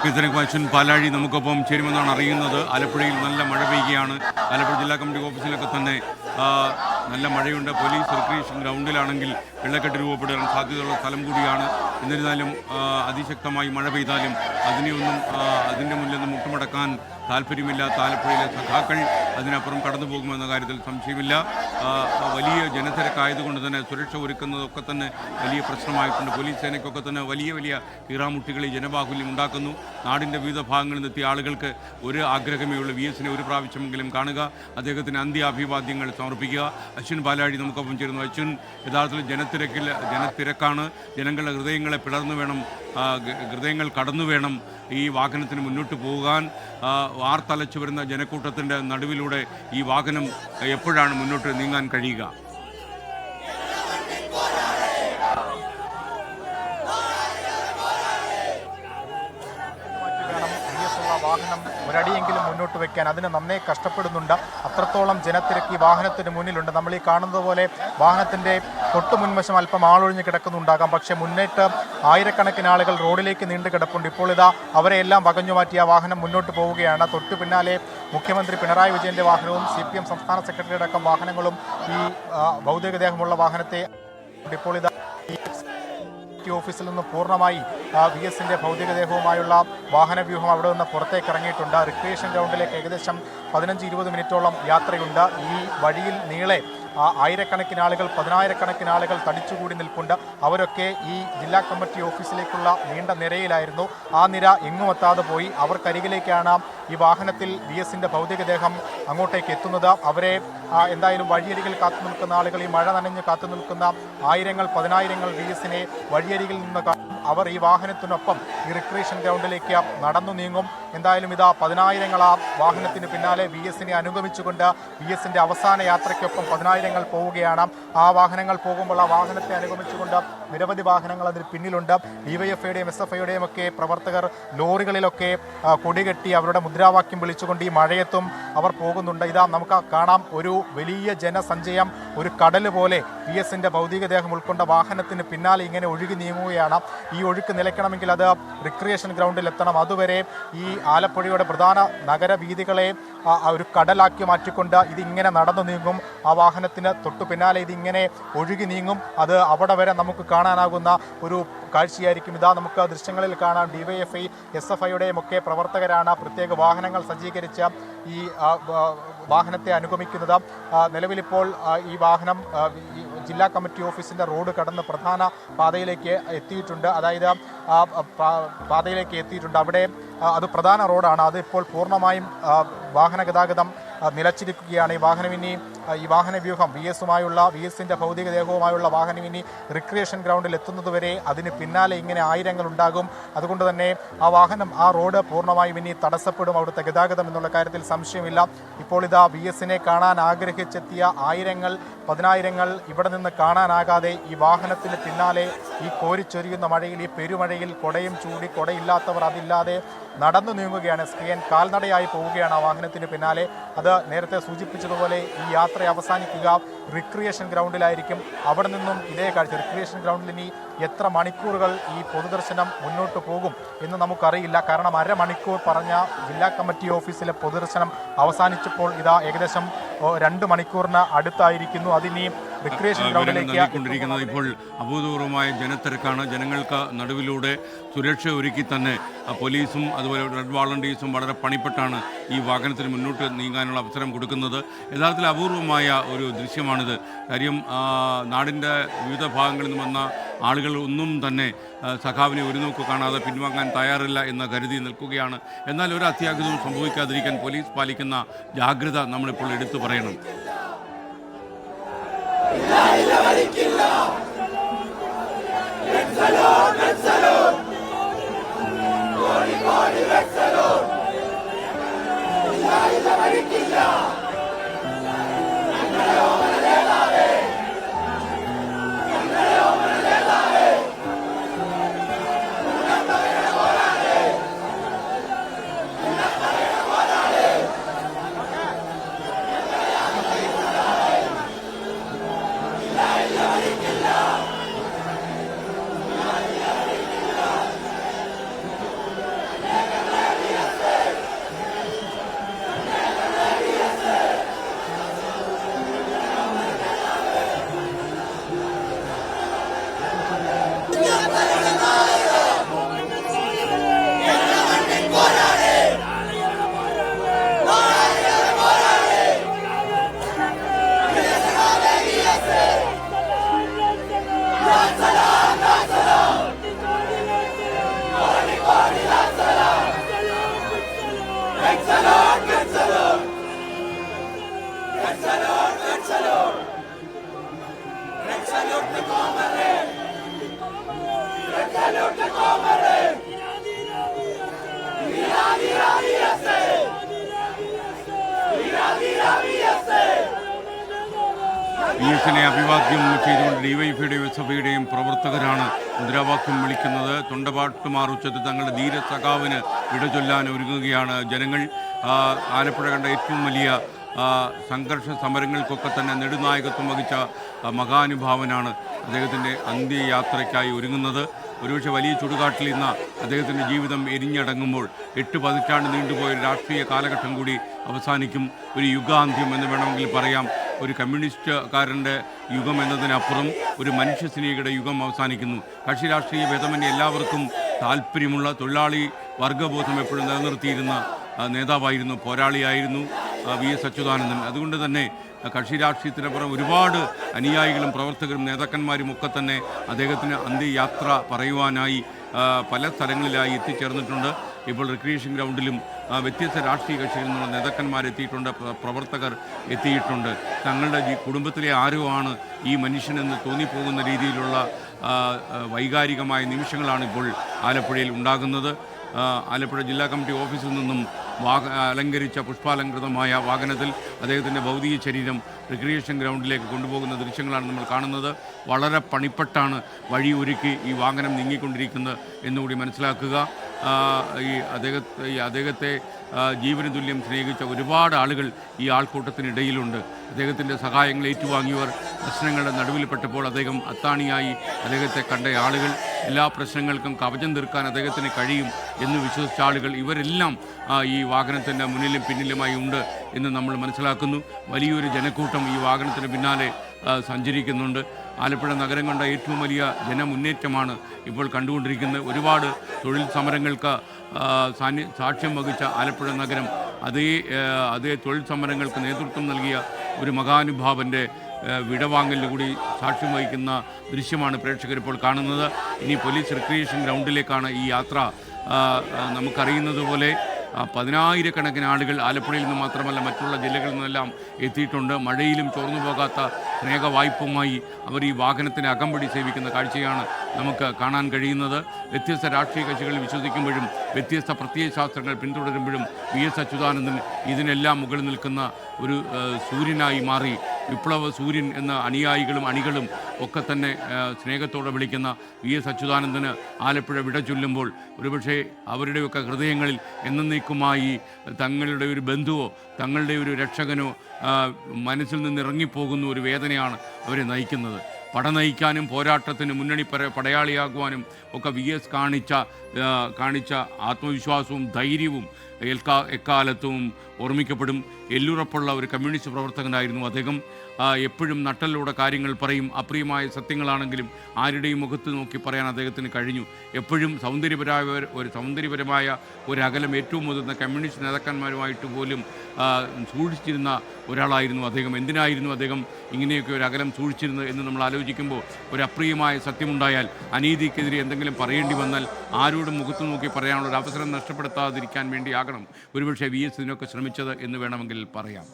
ഇത്തരം അശ്വിൻ പാലാഴി നമുക്കൊപ്പം ചേരുമെന്നാണ് അറിയുന്നത്. ആലപ്പുഴയിൽ നല്ല മഴ പെയ്യുകയാണ്. ആലപ്പുഴ ജില്ലാ കമ്മിറ്റി ഓഫീസിലൊക്കെ തന്നെ നല്ല മഴയുണ്ട്. പോലീസ് റിക്രിയേഷൻ ഗ്രൗണ്ടിലാണെങ്കിൽ വെള്ളക്കെട്ട് രൂപപ്പെടാൻ സാധ്യതയുള്ള സ്ഥലം കൂടിയാണ്. എന്നിരുന്നാലും അതിശക്തമായി മഴ പെയ്താലും അതിൻ്റെ മുന്നിൽ നിന്ന് മുട്ടുമടക്കാൻ താല്പര്യമില്ലാത്ത ആലപ്പുഴയിലെ സഖാക്കൾ അതിനപ്പുറം കടന്നു പോകുമെന്ന കാര്യത്തിൽ സംശയമില്ല. വലിയ ജനത്തിരക്കായതുകൊണ്ട് തന്നെ സുരക്ഷ ഒരുക്കുന്നതൊക്കെ തന്നെ വലിയ പ്രശ്നമായിട്ടുണ്ട്. പോലീസ് സേനയ്ക്കൊക്കെ തന്നെ വലിയ വലിയ കീറാമുട്ടികളെ ജനബാഹുല്യം ഉണ്ടാക്കുന്നു. നാടിൻ്റെ വിവിധ ഭാഗങ്ങളിൽ നിന്നെത്തിയ ആളുകൾക്ക് ഒരു ആഗ്രഹമേ ഉള്ളൂ, VS-നെ ഒരു പ്രാവശ്യമെങ്കിലും കാണുക, അദ്ദേഹത്തിന് അന്ത്യാഭിവാദ്യങ്ങൾ സമർപ്പിക്കുക. അശ്വിൻ പാലാഴി നമുക്കൊപ്പം ചേരുന്നു. അശ്വിൻ, യഥാർത്ഥത്തിൽ ജനത്തിരക്കാണ്. ജനങ്ങളുടെ ഹൃദയങ്ങൾ കടന്നു വേണം ഈ വാഹനത്തിന് മുന്നോട്ട് പോകാൻ. വാർത്തലച്ചു വരുന്ന ജനക്കൂട്ടത്തിൻ്റെ നടുവിലൂടെ ഈ വാഹനം എപ്പോഴാണ് മുന്നോട്ട് നീങ്ങാൻ കഴിയുക? വാഹനം ഒരടിയെങ്കിലും മുന്നോട്ട് വെക്കാൻ അതിന് നന്നേ കഷ്ടപ്പെടുന്നുണ്ട്. അത്രത്തോളം ജനത്തിരക്ക് ഈ വാഹനത്തിന് മുന്നിലുണ്ട്. നമ്മൾ ഈ കാണുന്നത് പോലെ വാഹനത്തിൻ്റെ തൊട്ട് മുൻവശം അല്പം ആളൊഴിഞ്ഞ് കിടക്കുന്നുണ്ടാകാം. പക്ഷേ മുന്നേറ്റ് ആയിരക്കണക്കിന് ആളുകൾ റോഡിലേക്ക് നീണ്ടു കിടപ്പുണ്ട്. ഇപ്പോൾ ഇതാ അവരെയെല്ലാം വകഞ്ഞു മാറ്റി ആ വാഹനം മുന്നോട്ട് പോവുകയാണ്. തൊട്ടു പിന്നാലെ മുഖ്യമന്ത്രി പിണറായി വിജയൻ്റെ വാഹനവും CPM സംസ്ഥാന സെക്രട്ടറി അടക്കം വാഹനങ്ങളും ഈ ഭൗതികദേഹമുള്ള വാഹനത്തെ ഇപ്പോൾ ഇതാ ഓഫീസിൽ നിന്ന് പൂർണ്ണമായി VS-ന്റെ ഭൗതികദേഹവുമായുള്ള വാഹനവ്യൂഹം അവിടെ നിന്ന് പുറത്തേക്ക് ഇറങ്ങിയിട്ടുണ്ട്. റിക്രിയേഷൻ ഗ്രൗണ്ടിലേക്ക് ഏകദേശം 15-20 മിനിറ്റോളം യാത്രയുണ്ട്. ഈ വഴിയിൽ നീളെ ആയിരക്കണക്കിന് ആളുകൾ, 10,000-കണക്കിന് ആളുകൾ തടിച്ചുകൂടി നിൽപ്പുണ്ട്. അവരൊക്കെ ഈ ജില്ലാ കമ്മിറ്റി ഓഫീസിലേക്കുള്ള നീണ്ട നിരയിലായിരുന്നു. ആ നിര എങ്ങും എത്താതെ പോയി. അവർക്കരികിലേക്കാണ് ഈ വാഹനത്തിൽ VS-ന്റെ ഭൗതികദേഹം അങ്ങോട്ടേക്ക് എത്തുന്നത്. അവരെ എന്തായാലും വഴിയരികിൽ കാത്തു നിൽക്കുന്ന ആളുകൾ, ഈ മഴ നനഞ്ഞ് കാത്തു നിൽക്കുന്ന ആയിരങ്ങൾ 10,000 VS-നെ വഴിയരികിൽ നിന്ന് അവർ ഈ വാഹനത്തിനൊപ്പം ഈ റിക്രിയേഷൻ ഗ്രൗണ്ടിലേക്ക് നടന്നു നീങ്ങും. എന്തായാലും ഇതാ 10,000 ആ വാഹനത്തിന് പിന്നാലെ VS-നെ അനുഗമിച്ചുകൊണ്ട് VS-ന്റെ അവസാന യാത്രയ്ക്കൊപ്പം 10,000 പോവുകയാണ്. ആ വാഹനങ്ങൾ പോകുമ്പോൾ ആ വാഹനത്തെ അനുഗമിച്ചുകൊണ്ട് നിരവധി വാഹനങ്ങൾ അതിന് പിന്നിലുണ്ട്. DYFI-യുടെയും SFI-യുടെയും ഒക്കെ പ്രവർത്തകർ ലോറികളിലൊക്കെ കൊടികെട്ടി അവരുടെ മുദ്രാവാക്യം വിളിച്ചുകൊണ്ട് ഈ മഴയത്തും അവർ പോകുന്നുണ്ട്. ഇതാ നമുക്ക് കാണാം, ഒരു വലിയ ജനസഞ്ചയം, ഒരു കടൽ പോലെ VS-ന്റെ ഭൗതികദേഹം ഉൾക്കൊണ്ട വാഹനത്തിന് പിന്നാലെ ഇങ്ങനെ ഒഴുകി നീങ്ങുകയാണ്. ഈ ഒഴുക്ക് നിലയ്ക്കണമെങ്കിൽ അത് റിക്രിയേഷൻ ഗ്രൗണ്ടിൽ എത്തണം. അതുവരെ ഈ ആലപ്പുഴയുടെ പ്രധാന നഗരവീഥികളെ ഒരു കടലാക്കി മാറ്റിക്കൊണ്ട് ഇതിങ്ങനെ നടന്നു നീങ്ങും. ആ വാഹനത്തിന് തൊട്ടു പിന്നാലെ ഇതിങ്ങനെ ഒഴുകി നീങ്ങും. അത് അവിടെ വരെ നമുക്ക് കാണാനാകുന്ന ഒരു കാഴ്ചയായിരിക്കും. ഇതാ നമുക്ക് ദൃശ്യങ്ങളിൽ കാണാം, DYFI SFI-യുടെയും ഒക്കെ പ്രവർത്തകരാണ് പ്രത്യേക വാഹനങ്ങൾ സജ്ജീകരിച്ച ഈ വാഹനത്തെ അനുഗമിക്കുന്നത്. നിലവിലിപ്പോൾ ഈ വാഹനം ജില്ലാ കമ്മിറ്റി ഓഫീസിൻ്റെ റോഡ് കടന്ന് പ്രധാന പാതയിലേക്ക് എത്തിയിട്ടുണ്ട്. അതായത് പാതയിലേക്ക് എത്തിയിട്ടുണ്ട്. അവിടെ അത് പ്രധാന റോഡാണ്. അത് ഇപ്പോൾ പൂർണ്ണമായും വാഹന ഗതാഗതം നിലച്ചിരിക്കുകയാണ്. ഈ വാഹനവ്യൂഹം VS-ന്റെ ഭൗതികദേഹവുമായുള്ള വാഹനം ഇനി റിക്രിയേഷൻ ഗ്രൗണ്ടിൽ എത്തുന്നതുവരെ അതിന് പിന്നാലെ ഇങ്ങനെ ആയിരങ്ങൾ ഉണ്ടാകും. അതുകൊണ്ട് തന്നെ ആ റോഡ് പൂർണ്ണമായും ഇനി തടസ്സപ്പെടും, അവിടുത്തെ ഗതാഗതം എന്നുള്ള കാര്യത്തിൽ സംശയമില്ല. ഇപ്പോൾ ഇതാ VS-നെ കാണാൻ ആഗ്രഹിച്ചെത്തിയ ആയിരങ്ങൾ 10,000 ഇവിടെ നിന്ന് കാണാനാകാതെ ഈ വാഹനത്തിന് പിന്നാലെ ഈ കോരിച്ചൊരിയുന്ന മഴയിൽ, ഈ പെരുമഴയിൽ കൊടയും ചൂടി കൊടയില്ലാത്തവർ അതില്ലാതെ നടന്നു നീങ്ങുകയാണ്. സ്കീയൻ കാൽനടയായി പോവുകയാണ് ആ വാഹനത്തിന് പിന്നാലെ. അത് നേരത്തെ സൂചിപ്പിച്ചതുപോലെ ഈ യാത്ര അവസാനിക്കുക റിക്രിയേഷൻ ഗ്രൗണ്ടിലായിരിക്കും. അവിടെ നിന്നും ഇതേ കാഴ്ച, റിക്രിയേഷൻ ഗ്രൗണ്ടിൽ ഇനി എത്ര മണിക്കൂറുകൾ ഈ പൊതുദർശനം മുന്നോട്ട് പോകും എന്ന് നമുക്കറിയില്ല. കാരണം അരമണിക്കൂർ പറഞ്ഞ ജില്ലാ കമ്മിറ്റി ഓഫീസിലെ പൊതുദർശനം അവസാനിച്ചപ്പോൾ ഇതാ ഏകദേശം 2 മണിക്കൂറിന് അടുത്തായിരിക്കുന്നു. അതിനി റിക്രിയേഷൻ ഗ്രൗണ്ടിലേക്ക് ഇപ്പോൾ അഭൂതപൂർവമായ ജനത്തിരക്കാണ്. ജനങ്ങൾക്ക് നടുവിലൂടെ സുരക്ഷ ഒരുക്കി തന്നെ പോലീസും അതുപോലെ റെഡ് വാളണ്ടിയേഴ്സും വളരെ പണിപ്പെട്ടാണ് ഈ വാഹനത്തിന് മുന്നോട്ട് നീങ്ങാനുള്ള അവസരം കൊടുക്കുന്നത്. യഥാർത്ഥത്തിൽ അപൂർവമായ ഒരു ദൃശ്യമാണിത്. കാര്യം നാടിൻ്റെ വിവിധ ഭാഗങ്ങളിൽ നിന്ന് വന്ന ആളുകൾ ഒന്നും തന്നെ സഖാവിനെ ഒരു നോക്ക് കാണാതെ പിൻവാങ്ങാൻ തയ്യാറില്ല എന്ന് കരുതി നിൽക്കുകയാണ്. എന്നാൽ ഒരു അത്യാഹിതവും സംഭവിക്കാതിരിക്കാൻ പോലീസ് പാലിക്കുന്ന ജാഗ്രത നമ്മളിപ്പോൾ എടുത്തു പറയണം. VS-നെ അഭിവാദ്യം ചെയ്തുകൊണ്ട് ഡിവൈഎഫ്ഐയുടെയും എസ്.എഫ്.ഐയുടെയും പ്രവർത്തകരാണ് മുദ്രാവാക്യം വിളിക്കുന്നത്. തൊണ്ടപാട്ടുമാർ ഉച്ചത്തിൽ തങ്ങളുടെ ധീര സഖാവിന് വിടചൊല്ലാൻ ഒരുങ്ങുകയാണ് ജനങ്ങൾ. ആലപ്പുഴ കണ്ട ഏറ്റവും വലിയ സംഘർഷ സമരങ്ങൾക്കൊക്കെ തന്നെ നെടുനായകത്വം വഹിച്ച മഹാനുഭാവനാണ് അദ്ദേഹത്തിൻ്റെ അന്ത്യയാത്രയ്ക്കായി ഒരുങ്ങുന്നത്. ഒരുപക്ഷെ വലിയ ചുടുകാട്ടിൽ ഇന്ന് അദ്ദേഹത്തിൻ്റെ ജീവിതം എരിഞ്ഞടങ്ങുമ്പോൾ 8 പതിറ്റാണ്ട് നീണ്ടുപോയ രാഷ്ട്രീയ കാലഘട്ടം കൂടി അവസാനിക്കും. ഒരു യുഗാന്ത്യം എന്ന് വേണമെങ്കിൽ പറയാം. ഒരു കമ്മ്യൂണിസ്റ്റുകാരൻ്റെ യുഗം എന്നതിനപ്പുറം ഒരു മനുഷ്യസ്നേഹിയുടെ യുഗം അവസാനിക്കുന്നു. കക്ഷി രാഷ്ട്രീയ ഭേദമന്യേ എല്ലാവർക്കും താല്പര്യമുള്ള തൊഴിലാളി വർഗബോധം എപ്പോഴും നിലനിർത്തിയിരുന്ന നേതാവായിരുന്നു, പോരാളിയായിരുന്നു VS അച്യുതാനന്ദൻ. അതുകൊണ്ട് തന്നെ കക്ഷി രാഷ്ട്രീയത്തിനപ്പുറം ഒരുപാട് അനുയായികളും പ്രവർത്തകരും നേതാക്കന്മാരും ഒക്കെ തന്നെ അദ്ദേഹത്തിന് അന്ത്യയാത്ര പറയുവാനായി പല സ്ഥലങ്ങളിലായി എത്തിച്ചേർന്നിട്ടുണ്ട്. ഇപ്പോൾ റിക്രിയേഷൻ ഗ്രൗണ്ടിലും വ്യത്യസ്ത രാഷ്ട്രീയ കക്ഷികളിൽ നിന്നുള്ള നേതാക്കന്മാരെത്തിയിട്ടുണ്ട്, പ്രവർത്തകർ എത്തിയിട്ടുണ്ട്. തങ്ങളുടെ കുടുംബത്തിലെ ആരോ ആണ് ഈ മനുഷ്യനെന്ന് തോന്നിപ്പോകുന്ന രീതിയിലുള്ള വൈകാരികമായ നിമിഷങ്ങളാണ് ഇപ്പോൾ ആലപ്പുഴയിൽ ഉണ്ടാകുന്നത്. ആലപ്പുഴ ജില്ലാ കമ്മിറ്റി ഓഫീസിൽ നിന്നും അലങ്കരിച്ച പുഷ്പാലങ്കൃതമായ വാഹനത്തിൽ അദ്ദേഹത്തിൻ്റെ ഭൗതിക ശരീരം റിക്രിയേഷൻ ഗ്രൗണ്ടിലേക്ക് കൊണ്ടുപോകുന്ന ദൃശ്യങ്ങളാണ് നമ്മൾ കാണുന്നത്. വളരെ പണിപ്പെട്ടാണ് വഴി ഒരുക്കി ഈ വാഹനം നീങ്ങിക്കൊണ്ടിരിക്കുന്നത് എന്നുകൂടി മനസ്സിലാക്കുക. അദ്ദേഹത്തെ ജീവന തുല്യം സ്നേഹിച്ച ഒരുപാട് ആളുകൾ ഈ ആൾക്കൂട്ടത്തിനിടയിലുണ്ട്. അദ്ദേഹത്തിൻ്റെ സഹായങ്ങൾ ഏറ്റുവാങ്ങിയവർ പ്രശ്നങ്ങളുടെ നടുവിൽപ്പെട്ടപ്പോൾ അദ്ദേഹം അത്താണിയായി അദ്ദേഹത്തെ കണ്ട ആളുകൾ, എല്ലാ പ്രശ്നങ്ങൾക്കും കവചം തീർക്കാൻ അദ്ദേഹത്തിന് കഴിയും എന്ന് വിശ്വസിച്ച ആളുകൾ, ഇവരെല്ലാം ഈ വാഹനത്തിൻ്റെ മുന്നിലും പിന്നിലുമായി ഉണ്ട് എന്ന് നമ്മൾ മനസ്സിലാക്കുന്നു. വലിയൊരു ജനക്കൂട്ടം ഈ വാഹനത്തിന് പിന്നാലെ സഞ്ചരിക്കുന്നുണ്ട്. ആലപ്പുഴ നഗരം കണ്ട ഏറ്റവും വലിയ ജനമുന്നേറ്റമാണ് ഇപ്പോൾ കണ്ടുകൊണ്ടിരിക്കുന്നത്. ഒരുപാട് തൊഴിൽ സമരങ്ങൾക്ക് സാക്ഷ്യം വഹിച്ച ആലപ്പുഴ നഗരം അതേ തൊഴിൽ സമരങ്ങൾക്ക് നേതൃത്വം നൽകിയ ഒരു മഹാനുഭാവൻ്റെ വിടവാങ്ങലിന് കൂടി സാക്ഷ്യം വഹിക്കുന്ന ദൃശ്യമാണ് പ്രേക്ഷകർ ഇപ്പോൾ കാണുന്നത്. ഇനി പോലീസ് റിക്രിയേഷൻ ഗ്രൗണ്ടിലേക്കാണ് ഈ യാത്ര. നമുക്കറിയുന്നത് പോലെ 10,000-കണക്കിന് ആളുകൾ ആലപ്പുഴയിൽ നിന്ന് മാത്രമല്ല മറ്റുള്ള ജില്ലകളിൽ നിന്നെല്ലാം എത്തിയിട്ടുണ്ട്. മഴയിലും ചോർന്നു പോകാത്ത സ്നേഹവായ്പുമായി അവർ ഈ വാഹനത്തിന് അകമ്പടി സേവിക്കുന്ന കാഴ്ചയാണ് നമുക്ക് കാണാൻ കഴിയുന്നത്. വ്യത്യസ്ത രാഷ്ട്രീയ കക്ഷികളിൽ വിശ്വസിക്കുമ്പോഴും വ്യത്യസ്ത പ്രത്യയശാസ്ത്രങ്ങൾ പിന്തുടരുമ്പോഴും VS അച്യുതാനന്ദൻ ഇതിനെല്ലാം മുകളിൽ നിൽക്കുന്ന ഒരു സൂര്യനായി മാറി. വിപ്ലവ സൂര്യൻ എന്ന അനുയായികളും അണികളും ഒക്കെ തന്നെ സ്നേഹത്തോടെ വിളിക്കുന്ന VS അച്യുതാനന്ദന് ആലപ്പുഴ വിട ചൊല്ലുമ്പോൾ ഒരുപക്ഷെ അവരുടെയൊക്കെ ഹൃദയങ്ങളിൽ എന്നേക്കുമായി തങ്ങളുടെ ഒരു ബന്ധുവോ തങ്ങളുടെ ഒരു രക്ഷകനോ മനസ്സിൽ നിന്ന് ഇറങ്ങിപ്പോകുന്ന ഒരു വേദനയാണ് അവരെ നയിക്കുന്നത്. പട നയിക്കാനും പോരാട്ടത്തിന് മുന്നണി പടയാളിയാകുവാനും ഒക്കെ VS കാണിച്ച ആത്മവിശ്വാസവും ധൈര്യവും എക്കാലത്തും ഓർമ്മിക്കപ്പെടും. എല്ലുറപ്പുള്ള ഒരു കമ്മ്യൂണിസ്റ്റ് പ്രവർത്തകനായിരുന്നു അദ്ദേഹം. എപ്പോഴും നട്ടലിലൂടെ കാര്യങ്ങൾ പറയും. അപ്രിയമായ സത്യങ്ങളാണെങ്കിലും ആരുടെയും മുഖത്ത് നോക്കി പറയാൻ അദ്ദേഹത്തിന് കഴിഞ്ഞു. എപ്പോഴും സൗന്ദര്യപരമായ ഒരു അകലം ഏറ്റവും മുതിർന്ന കമ്മ്യൂണിസ്റ്റ് നേതാക്കന്മാരുമായിട്ട് പോലും സൂക്ഷിച്ചിരുന്ന ഒരാളായിരുന്നു അദ്ദേഹം. എന്തിനായിരുന്നു അദ്ദേഹം ഇങ്ങനെയൊക്കെ ഒരു അകലം സൂക്ഷിച്ചിരുന്നത് എന്ന് നമ്മൾ ആലോചിക്കുമ്പോൾ ഒരു അപ്രിയമായ സത്യമുണ്ടായാൽ, അനീതിക്കെതിരെ എന്തെങ്കിലും പറയേണ്ടി വന്നാൽ ആരോടും മുഖത്ത് നോക്കി പറയാനുള്ള ഒരു അവസരം നഷ്ടപ്പെടുത്താതിരിക്കാൻ വേണ്ടിയാകണം ഒരുപക്ഷെ VS ഇതിനൊക്കെ ശ്രമിച്ചത് എന്ന് വേണമെങ്കിൽ പറയാം.